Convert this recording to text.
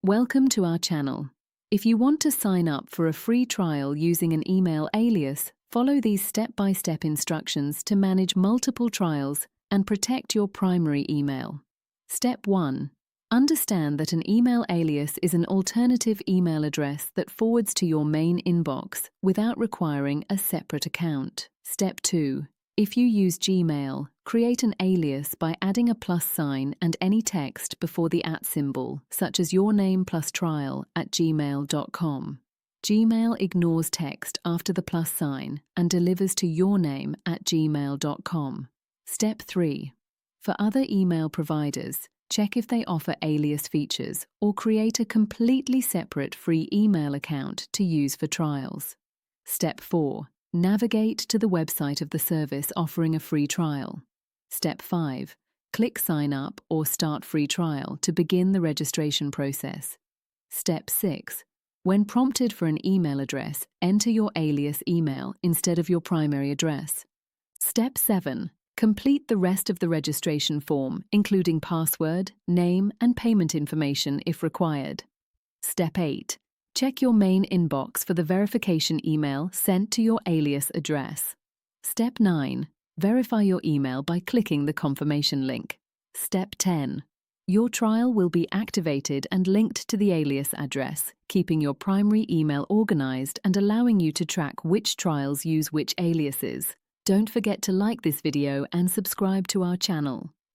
Welcome to our channel. If you want to sign up for a free trial using an email alias, follow these step-by-step instructions to manage multiple trials and protect your primary email. Step 1. Understand that an email alias is an alternative email address that forwards to your main inbox without requiring a separate account. Step 2. If you use Gmail, create an alias by adding a plus sign and any text before the @ symbol, such as your name plus trial@gmail.com. Gmail ignores text after the plus sign and delivers to your name at gmail.com. Step 3. For other email providers, check if they offer alias features or create a completely separate free email account to use for trials. Step 4. Navigate to the website of the service offering a free trial. Step 5. Click Sign Up or Start Free Trial to begin the registration process. Step 6. When prompted for an email address, enter your alias email instead of your primary address. Step 7. Complete the rest of the registration form, including password, name, and payment information if required. Step 8. Check your main inbox for the verification email sent to your alias address. Step 9. Verify your email by clicking the confirmation link. Step 10. Your trial will be activated and linked to the alias address, keeping your primary email organized and allowing you to track which trials use which aliases. Don't forget to like this video and subscribe to our channel.